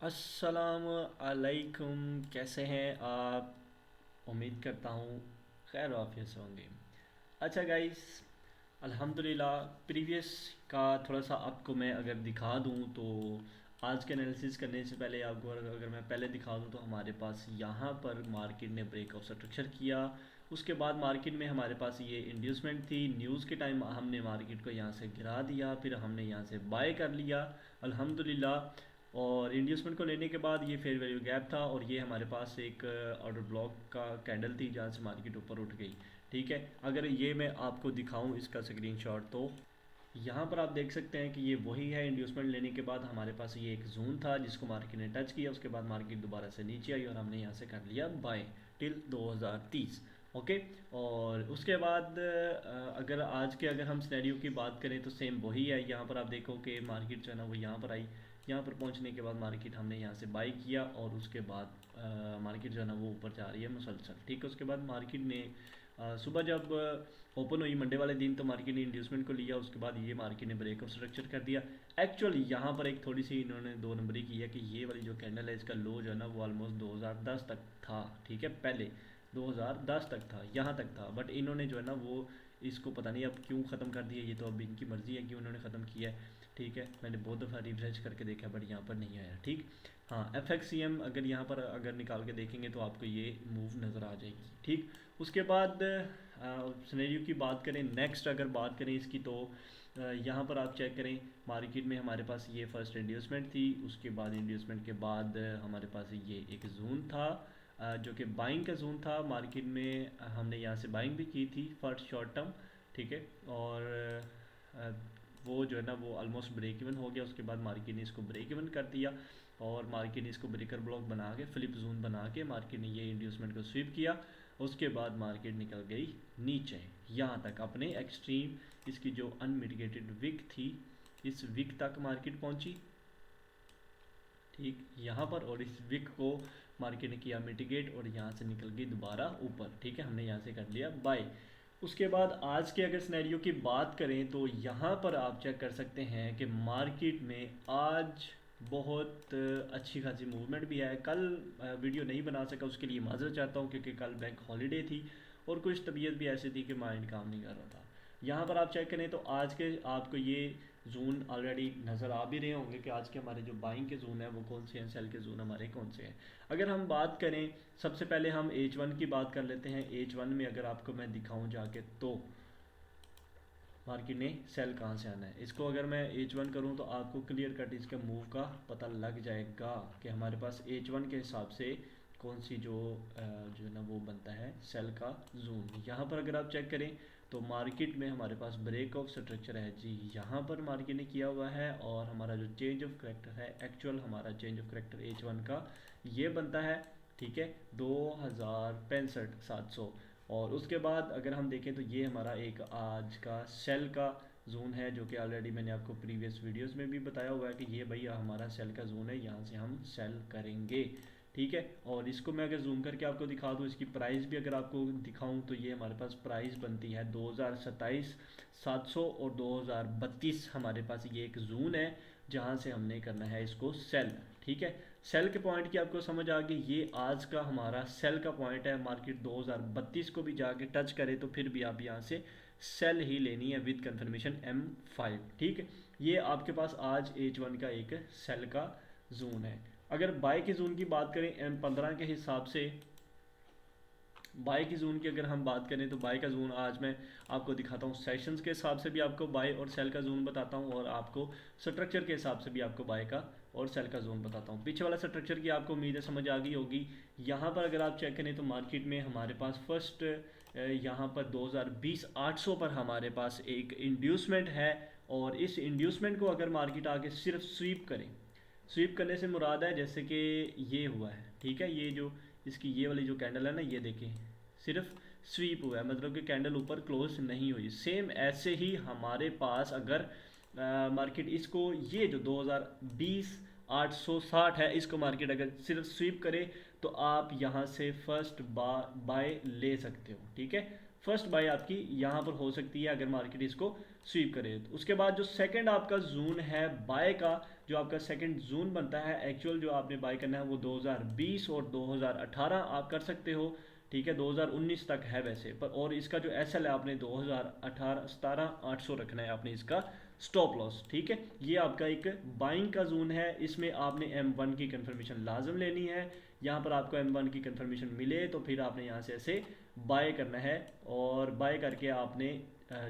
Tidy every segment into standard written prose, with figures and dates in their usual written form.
अस्सलाम अलैकुम। कैसे हैं आप? उम्मीद करता हूँ खैर वाफियत से होंगे। अच्छा गाइस, अल्हम्दुलिल्लाह प्रीवियस का थोड़ा सा आपको मैं अगर दिखा दूँ तो आज के एनालिसिस करने से पहले आपको अगर मैं पहले दिखा दूँ तो हमारे पास यहाँ पर मार्केट ने ब्रेकआउट स्ट्रक्चर किया। उसके बाद मार्केट में हमारे पास ये इंड्यूसमेंट थी। न्यूज़ के टाइम हमने मार्केट को यहाँ से गिरा दिया, फिर हमने यहाँ से बाय कर लिया अल्हम्दुलिल्लाह। और इंड्यूसमेंट को लेने के बाद ये फेयर वैल्यू गैप था और ये हमारे पास एक ऑर्डर ब्लॉक का कैंडल थी जहाँ से मार्केट ऊपर उठ गई। ठीक है, अगर ये मैं आपको दिखाऊं इसका स्क्रीनशॉट तो यहाँ पर आप देख सकते हैं कि ये वही है। इंड्यूसमेंट लेने के बाद हमारे पास ये एक जोन था जिसको मार्केट ने टच किया, उसके बाद मार्केट दोबारा से नीचे आई और हमने यहाँ से कर लिया बाय टिल 2030। ओके, और उसके बाद अगर आज के अगर हम सिनेरियो की बात करें तो सेम वही है। यहाँ पर आप देखो कि मार्केट जो है ना वो यहाँ पर आई। यहाँ पर पहुँचने के बाद मार्केट हमने यहाँ से बाई किया और उसके बाद मार्केट जो है ना वो ऊपर जा रही है मुसलसल। ठीक है, उसके बाद मार्केट ने सुबह जब ओपन हुई मंडे वाले दिन तो मार्केट ने इंड्यूसमेंट को लिया, उसके बाद ये मार्केट ने ब्रेकआउट स्ट्रक्चर कर दिया। एक्चुअली यहाँ पर एक थोड़ी सी इन्होंने दो नंबरी की है कि ये वाली जो कैंडल है इसका लो जो है ना वो ऑलमोस्ट 2010 तक था। ठीक है, पहले 2010 तक था, यहाँ तक था, बट इन्होंने जो है ना वो इसको पता नहीं अब क्यों ख़त्म कर दिया। ये तो अब इनकी मर्ज़ी है कि उन्होंने ख़त्म किया है। ठीक है, मैंने बहुत दफ़ा रिफ्रेश करके देखा बट यहाँ पर नहीं आया। ठीक, हाँ एफ एक्स सी एम अगर यहाँ पर अगर निकाल के देखेंगे तो आपको ये मूव नज़र आ जाएगी। ठीक, उसके बाद सिनेरियो की बात करें, नेक्स्ट अगर बात करें इसकी तो यहाँ पर आप चेक करें मार्केट में हमारे पास ये फर्स्ट इंड्यूसमेंट थी। उसके बाद इंड्यूसमेंट के बाद हमारे पास ये एक जोन था जो कि बाइंग का जोन था। मार्केट में हमने यहाँ से बाइंग भी की थी फर्स्ट शॉर्ट टर्म। ठीक है, और अ, वो जो है ना वो ऑलमोस्ट ब्रेक इवन हो गया। उसके बाद मार्केट ने इसको ब्रेक इवन कर दिया और मार्केट ने इसको ब्रेकर ब्लॉक बना के फ्लिप जोन बना के मार्केट ने ये इंड्यूसमेंट को स्वीप किया। उसके बाद मार्केट निकल गई नीचे यहाँ तक अपने एक्सट्रीम, इसकी जो अनमिटिगेटेड विक थी इस विक तक मार्केट पहुँची। ठीक, यहाँ पर, और इस विक को मार्केट ने किया मिटिगेट और यहाँ से निकल गई दोबारा ऊपर। ठीक है, हमने यहाँ से कर लिया बाय। उसके बाद आज के अगर सिनेरियो की बात करें तो यहाँ पर आप चेक कर सकते हैं कि मार्केट में आज बहुत अच्छी खासी मूवमेंट भी है। कल वीडियो नहीं बना सका, उसके लिए माजरत चाहता हूँ क्योंकि कल बैंक हॉलीडे थी और कुछ तबीयत भी ऐसी थी कि माइंड काम नहीं कर रहा था। यहाँ पर आप चेक करें तो आज के आपको ये जोन ऑलरेडी नज़र आ भी रहे होंगे कि आज के हमारे जो बाइंग के जोन है वो कौन से हैं, सेल के जोन हमारे कौन से हैं। अगर हम बात करें, सबसे पहले हम H1 की बात कर लेते हैं। H1 में अगर आपको मैं दिखाऊं जाके तो मार्केट ने सेल कहाँ से आना है, इसको अगर मैं H1 करूँ तो आपको क्लियर कट इसके मूव का पता लग जाएगा कि हमारे पास H1 के हिसाब से कौन सी जो है ना वो बनता है सेल का जोन। यहाँ पर अगर आप चेक करें तो मार्केट में हमारे पास ब्रेक ऑफ स्ट्रक्चर है जी, यहाँ पर मार्केट ने किया हुआ है और हमारा जो चेंज ऑफ करेक्टर है, एक्चुअल हमारा चेंज ऑफ करेक्टर H1 का ये बनता है। ठीक है, 2065,700। और उसके बाद अगर हम देखें तो ये हमारा एक आज का सेल का जोन है जो कि ऑलरेडी मैंने आपको प्रीवियस वीडियोस में भी बताया हुआ है कि ये भैया हमारा सेल का जोन है, यहाँ से हम सेल करेंगे। ठीक है, और इसको मैं अगर जूम करके आपको दिखा दूँ, इसकी प्राइस भी अगर आपको दिखाऊं तो ये हमारे पास प्राइस बनती है 2027,700 और 2032। हमारे पास ये एक जोन है जहाँ से हमने करना है इसको सेल। ठीक है, सेल के पॉइंट की आपको समझ आ गई, ये आज का हमारा सेल का पॉइंट है। मार्केट 2032 को भी जाके टच करे तो फिर भी आप यहाँ से सेल ही लेनी है विद कंफर्मेशन M5। ठीक है, ये आपके पास आज H1 का एक सेल का जोन है। अगर बाय की जोन की बात करें M15 के हिसाब से, बाय की जोन की अगर हम बात करें तो बाय का जोन आज मैं आपको दिखाता हूँ। सेशंस के हिसाब से भी आपको बाय और सेल का जोन बताता हूँ और आपको स्ट्रक्चर के हिसाब से भी आपको बाय का और सेल का जोन बताता हूँ। पीछे वाला स्ट्रक्चर की आपको उम्मीद है समझ आ गई होगी। यहाँ पर अगर आप चेक करें तो मार्केट में हमारे पास फर्स्ट यहाँ पर 2020 800 पर हमारे पास एक इंड्यूसमेंट है और इस इंड्यूसमेंट को अगर मार्केट आके सिर्फ स्वीप करें, स्वीप करने से मुराद है जैसे कि ये हुआ है। ठीक है, ये जो इसकी ये वाली जो कैंडल है ना, ये देखें सिर्फ स्वीप हुआ है, मतलब कि कैंडल ऊपर क्लोज नहीं हुई। सेम ऐसे ही हमारे पास अगर मार्केट इसको ये जो 2020 860 है इसको मार्केट अगर सिर्फ स्वीप करे तो आप यहाँ से फर्स्ट बाय ले सकते हो। ठीक है, फर्स्ट बाय आपकी यहाँ पर हो सकती है अगर मार्केट इसको स्वीप करे तो। उसके बाद जो सेकंड आपका जोन है बाय का जो आपका सेकंड जोन बनता है एक्चुअल जो आपने बाय करना है वो 2020 और 2018 आप कर सकते हो, ठीक है। 2019 तक है वैसे पर, और इसका जो एस एल है आपने 2018 17 800 रखना है आपने इसका स्टॉप लॉस, ठीक है। ये आपका एक बाइंग का जोन है, इसमें आपने M1 की कंफर्मेशन लाजम लेनी है। यहाँ पर आपको M1 की कंफर्मेशन मिले तो फिर आपने यहाँ से ऐसे बाय करना है, और बाय करके आपने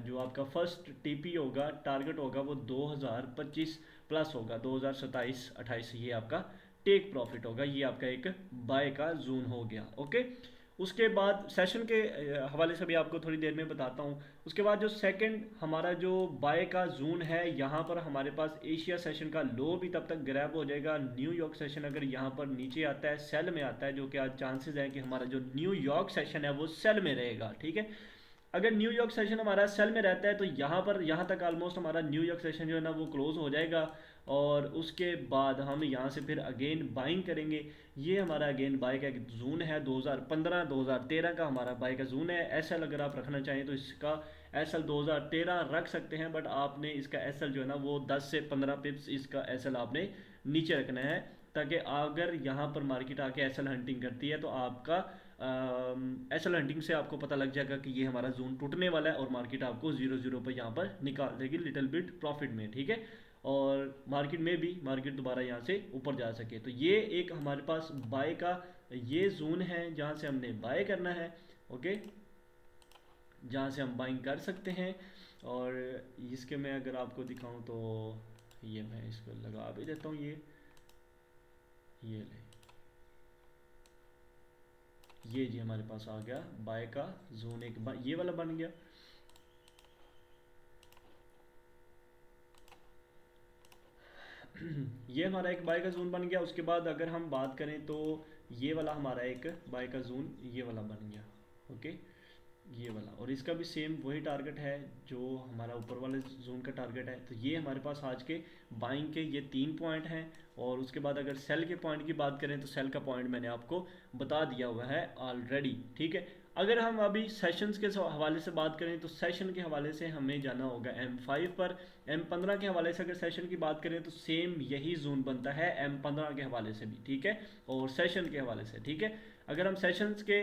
जो आपका फर्स्ट टीपी होगा, टारगेट होगा, वो 2025 प्लस होगा, 2027 28 ये आपका टेक प्रॉफिट होगा। ये आपका एक बाय का जोन हो गया, ओके। उसके बाद सेशन के हवाले से भी आपको थोड़ी देर में बताता हूँ। उसके बाद जो सेकंड हमारा जो बाय का जोन है, यहाँ पर हमारे पास एशिया सेशन का लो भी तब तक ग्रैब हो जाएगा। न्यूयॉर्क सेशन अगर यहाँ पर नीचे आता है, सेल में आता है, जो कि आज चांसेस है कि हमारा जो न्यूयॉर्क सेशन है वो सेल में रहेगा, ठीक है। अगर न्यूयॉर्क सेशन हमारा सेल में रहता है तो यहाँ पर यहाँ तक ऑलमोस्ट हमारा न्यूयॉर्क सेशन जो है ना वो क्लोज हो जाएगा, और उसके बाद हम यहाँ से फिर अगेन बाइंग करेंगे। ये हमारा अगेन बाय का एक जोन है, 2015 2013 का हमारा बाय का जोन है। एसएल अगर आप रखना चाहें तो इसका एसएल 2013 रख सकते हैं, बट आपने इसका एसएल जो है ना वो 10 से 15 पिप्स इसका एसएल आपने नीचे रखना है, ताकि अगर यहाँ पर मार्केट आके एसएल हंटिंग करती है तो आपका एसएल हंटिंग से आपको पता लग जाएगा कि ये हमारा जोन टूटने वाला है, और मार्केट आपको 0 0 पर यहाँ पर निकाल देगी लिटिल बिट प्रॉफिट में, ठीक है। और मार्केट में भी मार्केट दोबारा यहाँ से ऊपर जा सके, तो ये एक हमारे पास बाय का ये जोन है जहाँ से हमने बाय करना है, ओके, जहाँ से हम बाइंग कर सकते हैं। और इसके मैं अगर आपको दिखाऊं तो ये मैं इसको लगा भी देता हूँ, ये ले, ये जी हमारे पास आ गया बाय का जोन, एक ये वाला बन गया। ये हमारा एक बाय का जोन बन गया। उसके बाद अगर हम बात करें तो ये वाला हमारा एक बाय का जोन ये वाला बन गया, ओके, ये वाला, और इसका भी सेम वही टारगेट है जो हमारा ऊपर वाले जोन का टारगेट है। तो ये हमारे पास आज के बाइंग के ये 3 पॉइंट हैं। और उसके बाद अगर सेल के पॉइंट की बात करें तो सेल का पॉइंट मैंने आपको बता दिया हुआ है ऑलरेडी, ठीक है। अगर हम अभी सेशंस के हवाले से बात करें तो सेशन के हवाले से हमें जाना होगा M5 पर। M15 के हवाले से अगर सेशन की बात करें तो सेम यही जोन बनता है M15 के हवाले से भी, ठीक है, और सेशन के हवाले से, ठीक है। अगर हम सेशंस के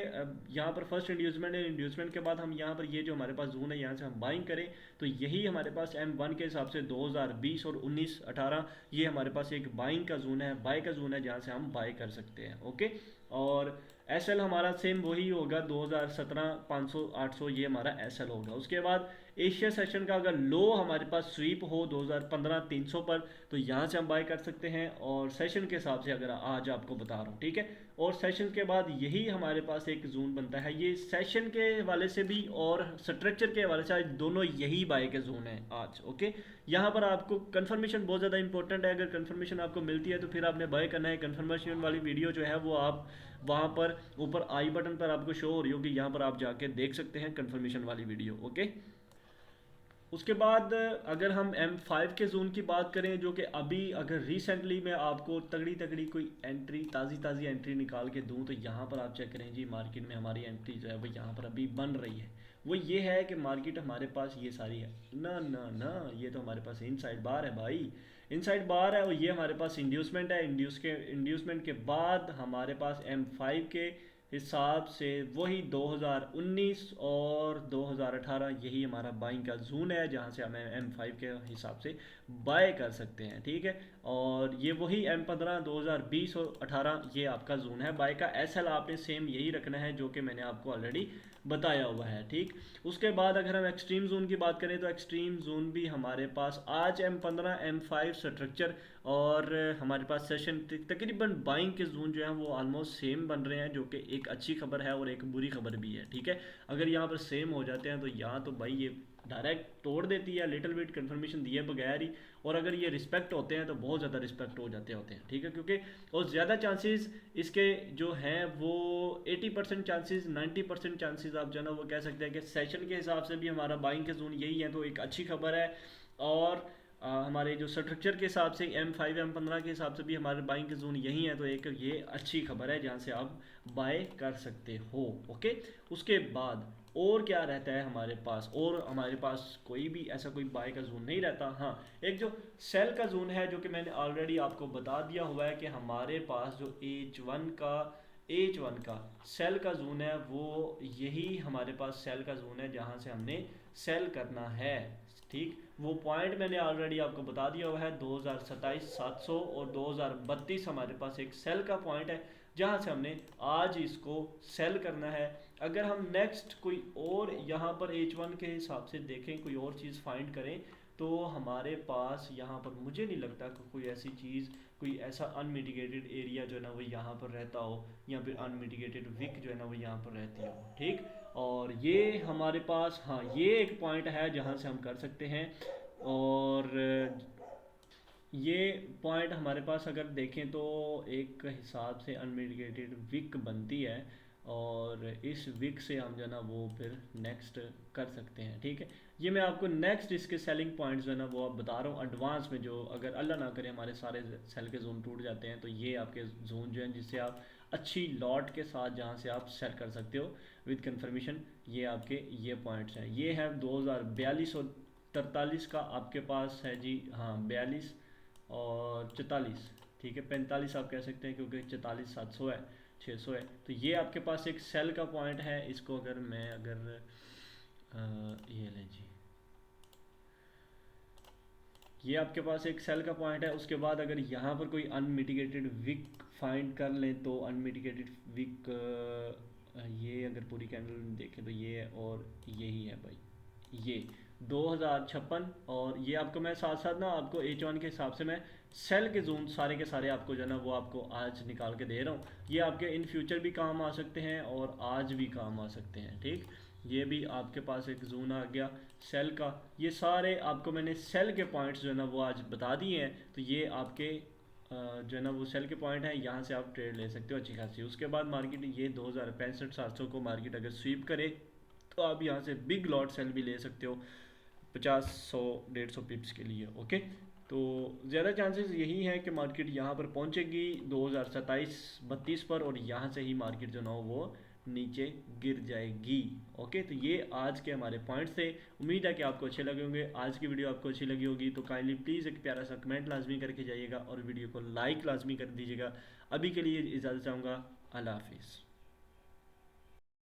यहाँ पर फर्स्ट इंड्यूसमेंट है, इंड्यूसमेंट के बाद हम यहाँ पर ये जो हमारे पास जोन है यहाँ से हम बाइंग करें तो यही हमारे पास M1 के हिसाब से 2020 और 19 18 ये हमारे पास एक बाइंग का जोन है, बाय का जोन है, जहाँ से हम बाय कर सकते हैं, ओके। और एसएल हमारा सेम वही होगा 2017 500 800 ये हमारा एसएल होगा। उसके बाद एशिया सेशन का अगर लो हमारे पास स्वीप हो 2015 300 पर तो यहाँ से हम बाय कर सकते हैं, और सेशन के हिसाब से अगर आज आपको बता रहा हूँ, ठीक है। और सेशन के बाद यही हमारे पास एक जोन बनता है, ये सेशन के हवाले से भी और स्ट्रक्चर के हवाले से आज दोनों यही बाय के जोन है आज, ओके। यहाँ पर आपको कंफर्मेशन बहुत ज़्यादा इंपॉर्टेंट है। अगर कंफर्मेशन आपको मिलती है तो फिर आपने बाय करना है। कंफर्मेशन वाली वीडियो जो है वो आप वहाँ पर ऊपर आई बटन पर आपको शो हो रही होगी, यहाँ पर आप जाके देख सकते हैं कंफर्मेशन वाली वीडियो, ओके। उसके बाद अगर हम M5 के जोन की बात करें, जो कि अभी अगर रिसेंटली मैं आपको तगड़ी तगड़ी कोई एंट्री ताज़ी ताज़ी एंट्री निकाल के दूं तो यहाँ पर आप चेक करें जी, मार्केट में हमारी एंट्री जो है वो यहाँ पर अभी बन रही है। वो ये है कि मार्केट हमारे पास ये सारी है ना ना ना, ये तो हमारे पास इनसाइड बार है भाई, इनसाइड बार है, और ये हमारे पास इंड्यूसमेंट है। इंड्यूसमेंट के बाद हमारे पास M5 के हिसाब से वही 2019 और 2018 यही हमारा बाइंग का जोन है, जहाँ से हम M5 के हिसाब से बाय कर सकते हैं, ठीक है। और ये वही M15 2020 और 18 ये आपका जोन है बाय का। एसएल आपने सेम यही रखना है जो कि मैंने आपको ऑलरेडी बताया हुआ है, ठीक। उसके बाद अगर हम एक्सट्रीम जोन की बात करें तो एक्सट्रीम जोन भी हमारे पास आज M15 M5 स्ट्रक्चर और हमारे पास सेशन तकरीबन बाइंग के जोन जो है वो ऑलमोस्ट सेम बन रहे हैं, जो कि एक अच्छी खबर है और एक बुरी खबर भी है, ठीक है। अगर यहाँ पर सेम हो जाते हैं तो यहाँ तो भाई ये डायरेक्ट तोड़ देती है लिटिल बिट कंफर्मेशन दिए बगैर ही, और अगर ये रिस्पेक्ट होते हैं तो बहुत ज़्यादा रिस्पेक्ट हो जाते होते हैं, ठीक है। क्योंकि और ज़्यादा चांसेस इसके जो हैं वो 80% चांसेस 90% चांसेस आप जो है ना वो कह सकते हैं कि सेशन के हिसाब से भी हमारा बाइंग के जोन यही है, तो एक अच्छी खबर है। और हमारे जो स्ट्रक्चर के हिसाब से M5 M15 के हिसाब से भी हमारे बाइंग के जोन यही है, तो एक ये अच्छी खबर है जहाँ से आप बाय कर सकते हो, ओके। उसके बाद और क्या रहता है हमारे पास, और हमारे पास कोई भी ऐसा कोई बाय का जोन नहीं रहता। हाँ, एक जो सेल का जोन है जो कि मैंने ऑलरेडी आपको बता दिया हुआ है कि हमारे पास जो H1 का सेल का जोन है, वो यही हमारे पास सेल का जोन है जहाँ से हमने सेल करना है। ठीक, वो पॉइंट मैंने ऑलरेडी आपको बता दिया हुआ है, 2027 700 और 2032 हमारे पास एक सेल का पॉइंट है जहाँ से हमने आज इसको सेल करना है। अगर हम नेक्स्ट कोई और यहाँ पर H1 के हिसाब से देखें, कोई और चीज़ फाइंड करें, तो हमारे पास यहाँ पर मुझे नहीं लगता कि कोई ऐसी चीज़, कोई ऐसा अनमिटिगेटेड एरिया जो है ना वो यहाँ पर रहता हो, या फिर अनमिटिगेटेड विक जो है ना वो यहाँ पर रहती हो। ठीक, और ये हमारे पास, हाँ, ये एक पॉइंट है जहाँ से हम कर सकते हैं। और ये पॉइंट हमारे पास अगर देखें तो एक हिसाब से अनमिटिगेटेड विक बनती है, और इस विक से हम जो है ना वो फिर नेक्स्ट कर सकते हैं। ठीक है, ये मैं आपको नेक्स्ट इसके सेलिंग पॉइंट्स जो है ना वो आप बता रहा हूँ एडवांस में, जो अगर अल्लाह ना करे हमारे सारे सेल के जोन टूट जाते हैं, तो ये आपके जोन जो हैं जिससे आप अच्छी लॉट के साथ जहाँ से आप सेल कर सकते हो विद कंफर्मेशन। ये आपके ये पॉइंट्स हैं, ये है 2042 और 43 का आपके पास है जी। हाँ, 42 और 44, ठीक है, 45 आप कह सकते हैं क्योंकि 44 700 है, 600 है। तो ये आपके पास एक सेल का पॉइंट है। इसको अगर मैं ये लें जी, ये आपके पास एक सेल का पॉइंट है। उसके बाद अगर यहाँ पर कोई अनमिटिगेटेड विक फाइंड कर लें तो अनमिटिगेटेड विक, ये अगर पूरी कैंडल देखें तो ये है और यही है भाई, ये 2056। और ये आपको मैं साथ साथ ना आपको H1 के हिसाब से मैं सेल के जोन सारे के सारे आपको जो है ना वो आपको आज निकाल के दे रहा हूँ। ये आपके इन फ्यूचर भी काम आ सकते हैं और आज भी काम आ सकते हैं। ठीक, ये भी आपके पास एक जोन आ गया सेल का। ये सारे आपको मैंने सेल के पॉइंट्स जो है ना वो आज बता दिए हैं। तो ये आपके जो है ना वो सेल के पॉइंट है, यहाँ से आप ट्रेड ले सकते हो अच्छी खासी। उसके बाद मार्केट ये 2065 700 को मार्केट अगर स्वीप करे तो आप यहाँ से बिग लॉट सेल भी ले सकते हो 50 100 150 पिप्स के लिए। ओके, तो ज़्यादा चांसेस यही है कि मार्केट यहाँ पर पहुँचेगी 2027 32 पर, और यहाँ से ही मार्केट जो ना वो नीचे गिर जाएगी। ओके, तो ये आज के हमारे पॉइंट्स थे। उम्मीद है कि आपको अच्छे लगे होंगे। आज की वीडियो आपको अच्छी लगी होगी तो काइंडली प्लीज़ एक प्यारा सा कमेंट लाजमी करके जाइएगा और वीडियो को लाइक लाजमी कर दीजिएगा। अभी के लिए इजाज़त चाहूँगा। अल्लाह हाफिज़।